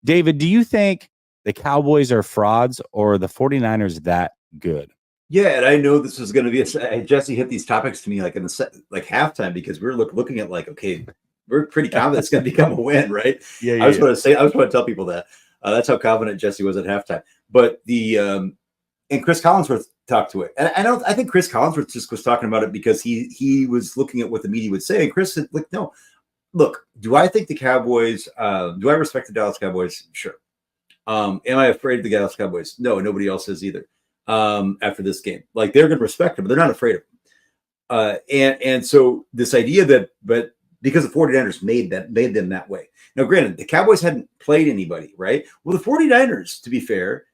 David, do you think the Cowboys are frauds or the 49ers that good? Yeah, and I know this was going to be Jesse hit these topics to me like in the halftime because we were looking at like, okay, we're pretty confident it's going to become a win, right? I was going to tell people that that's how confident Jesse was at halftime. But and Chris Collinsworth talked to it, and I think Chris Collinsworth just was talking about it because he was looking at what the media would say, and Chris said, like, no, look, do I think the Cowboys? Do I respect the Dallas Cowboys? Sure. Am I afraid of the Dallas Cowboys? No, nobody else is either. After this game, like they're going to respect them, but they're not afraid of them. And so this idea but because the 49ers made them that way. Now, granted, the Cowboys hadn't played anybody, right? Well, the 49ers, to be fair,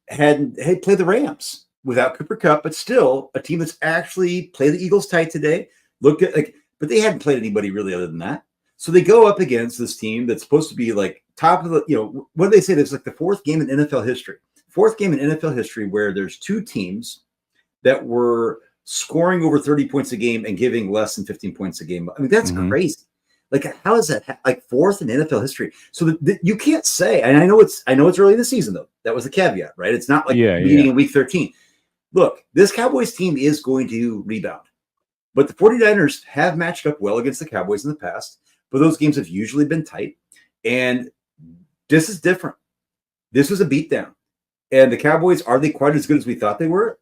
had played the Rams without Cooper Kupp, but still a team that's actually played the Eagles tight today. Looked at but they hadn't played anybody really other than that. So they go up against this team that's supposed to be like top of the, what do they say? There's like the fourth game in NFL history. Fourth game in NFL history where there's two teams that were scoring over 30 points a game and giving less than 15 points a game. I mean, that's crazy. Like, how is that like fourth in NFL history? So you can't say, and I know it's early in the season though. That was the caveat, right? It's not like meeting in week 13. Look, this Cowboys team is going to rebound, but the 49ers have matched up well against the Cowboys in the past, but those games have usually been tight. And this is different. This was a beatdown. And the Cowboys, are they quite as good as we thought they were?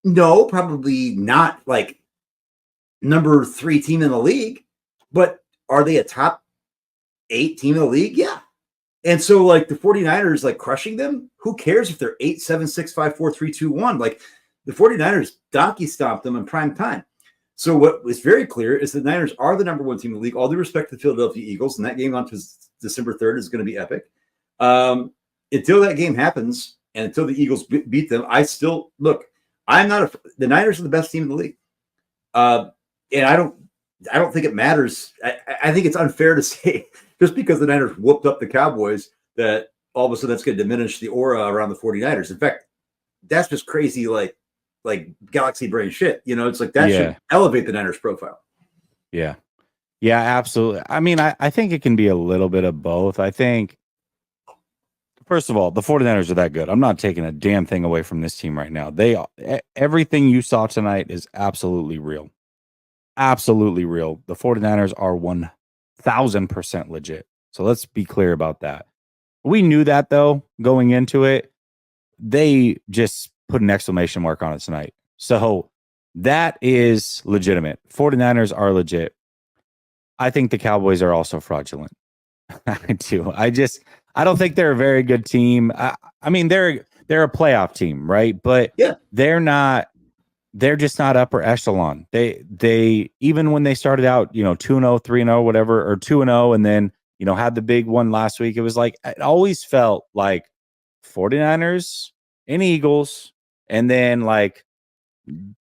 No, probably not like number 3 team in the league, but are they a top 8 team in the league? Yeah. And so like the 49ers, like crushing them, who cares if they're 8, 7, 6, 5, 4, 3, 2, 1? Like the 49ers donkey stomped them in prime time. So what was very clear is the Niners are the number 1 team in the league. All due respect to the Philadelphia Eagles, and that game on December 3rd is going to be epic. Until that game happens and until the Eagles beat them, I still look. I'm not. The Niners are the best team in the league, and I don't think it matters. I think it's unfair to say just because the Niners whooped up the Cowboys that all of a sudden that's going to diminish the aura around the 49ers. In fact, that's just crazy, like galaxy brain shit. It's like that should elevate the Niners profile. Yeah, absolutely. I mean, I think it can be a little bit of both. I think. First of all, the 49ers are that good. I'm not taking a damn thing away from this team right now. Everything you saw tonight is absolutely real. Absolutely real. The 49ers are 1,000% legit. So let's be clear about that. We knew that, though, going into it. They just put an exclamation mark on it tonight. So that is legitimate. 49ers are legit. I think the Cowboys are also fraudulent. I do. I don't think they're a very good team. I mean, they're a playoff team, right? But they're not. They're just not upper echelon. They even when they started out, 2-0, 3-0, whatever, or 2-0, and then had the big one last week. It was like it always felt like 49ers and Eagles, and then like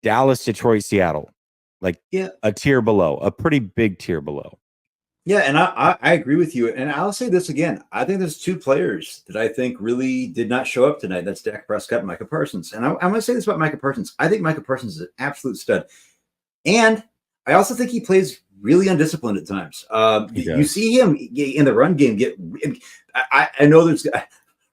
Dallas, Detroit, Seattle, like a tier below, a pretty big tier below. Yeah, and I agree with you. And I'll say this again. I think there's 2 players that I think really did not show up tonight. That's Dak Prescott and Micah Parsons. And I'm going to say this about Micah Parsons. I think Micah Parsons is an absolute stud. And I also think he plays really undisciplined at times. You see him in the run game I know there's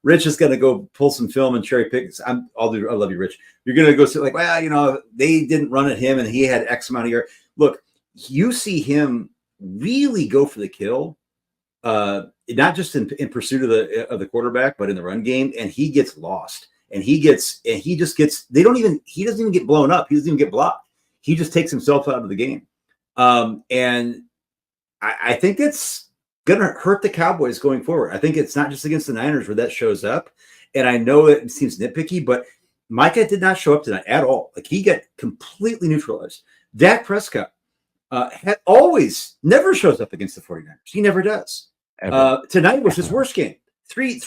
Rich is going to go pull some film and cherry pick. I love you, Rich. You're going to go say like, well, they didn't run at him and he had X amount of yards. Look, you see him really go for the kill, not just in pursuit of the quarterback, but in the run game. And he gets lost, and he doesn't even get blown up. He doesn't even get blocked. He just takes himself out of the game. And I think it's going to hurt the Cowboys going forward. I think it's not just against the Niners where that shows up. And I know it seems nitpicky, but Micah did not show up tonight at all. Like he got completely neutralized. Dak Prescott, always never shows up against the 49ers. He never does. Tonight was his worst game. Three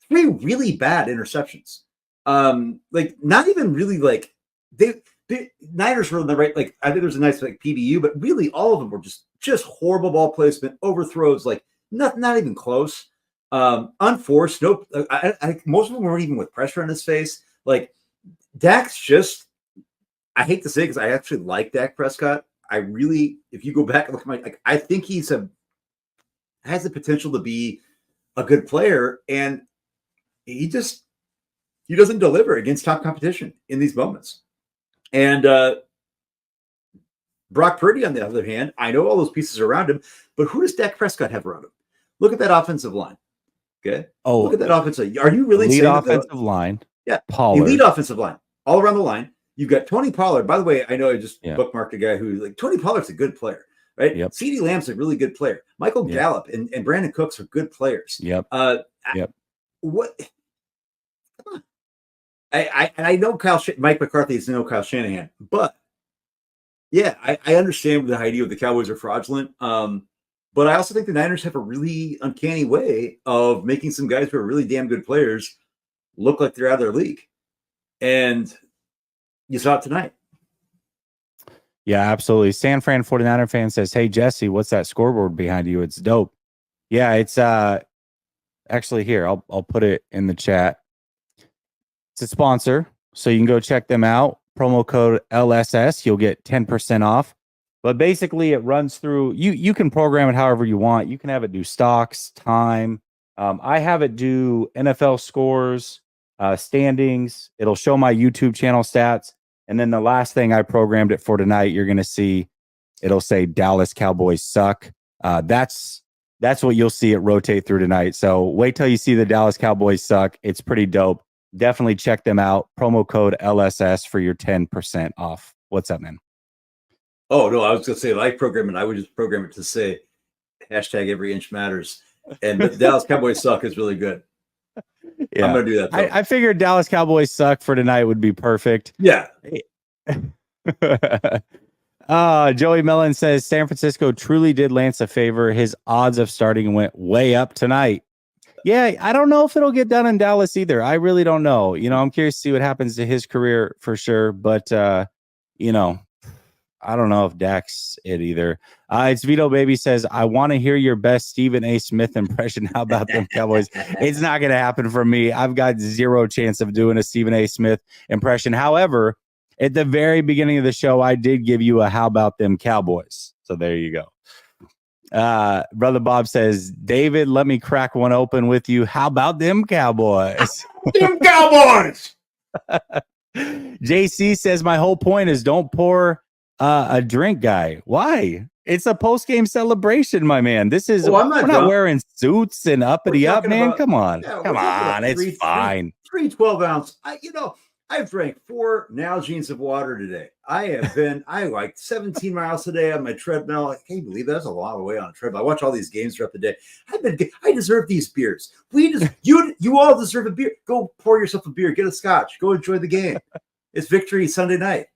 really bad interceptions. Like not even really like the Niners were on the right. Like I think there's a nice like PBU, but really all of them were just horrible ball placement, overthrows, like not even close. Unforced. Nope. Most of them weren't even with pressure on his face. Like Dak's just. I hate to say it because I actually like Dak Prescott. I really, if you go back and look at I think has the potential to be a good player, and he doesn't deliver against top competition in these moments. And Brock Purdy, on the other hand, I know all those pieces around him, but who does Dak Prescott have around him? Look at that offensive line. Okay. Oh, look at that offensive. Are you really lead saying offensive line? Yeah, Pollard. Elite offensive line all around the line. You've got Tony Pollard. By the way, I know I just bookmarked a guy who like Tony Pollard's a good player, right? Yep. CeeDee Lamb's a really good player. Michael Gallup and Brandon Cooks are good players. Yep. What? Come on. I know Mike McCarthy is no Kyle Shanahan, but yeah, I understand the idea of the Cowboys are fraudulent. But I also think the Niners have a really uncanny way of making some guys who are really damn good players look like they're out of their league. And you saw it tonight. Yeah, absolutely. San Fran 49er fan says, "Hey, Jesse, what's that scoreboard behind you? It's dope." Yeah, it's actually here. I'll put it in the chat. It's a sponsor, so you can go check them out. Promo code LSS, you'll get 10% off. But basically, it runs through. You can program it however you want. You can have it do stocks, time. I have it do NFL scores, standings. It'll show my YouTube channel stats. And then the last thing I programmed it for tonight, you're going to see, it'll say Dallas Cowboys suck. That's what you'll see it rotate through tonight. So wait till you see the Dallas Cowboys suck. It's pretty dope. Definitely check them out. Promo code LSS for your 10% off. What's up, man? Oh, no, I was going to say, like programming, I would just program it to say hashtag every inch matters. And the Dallas Cowboys suck is really good. Yeah, I'm going to do that. I figured Dallas Cowboys suck for tonight would be perfect. Yeah. Joey Mellon says San Francisco truly did Lance a favor. His odds of starting went way up tonight. Yeah, I don't know if it'll get done in Dallas either. I really don't know. I'm curious to see what happens to his career for sure. But, I don't know if Dak's it either. It's Vito Baby says, I want to hear your best Stephen A. Smith impression. How about them Cowboys? It's not going to happen for me. I've got zero chance of doing a Stephen A. Smith impression. However, at the very beginning of the show, I did give you a how about them Cowboys. So there you go. Brother Bob says, David, let me crack one open with you. How about them Cowboys? Them Cowboys! JC says, my whole point is don't pour a drink, guy. Why? It's a post-game celebration, my man. This is we're not wearing suits and uppity up, man. Come on. Come on. It's fine. 3 12-ounce. I've drank 4 Nalgene's of water today. I like 17 miles a day on my treadmill. I can't believe that's a long way on a treadmill. I watch all these games throughout the day. I deserve these beers. You all deserve a beer. Go pour yourself a beer. Get a scotch. Go enjoy the game. It's victory Sunday night.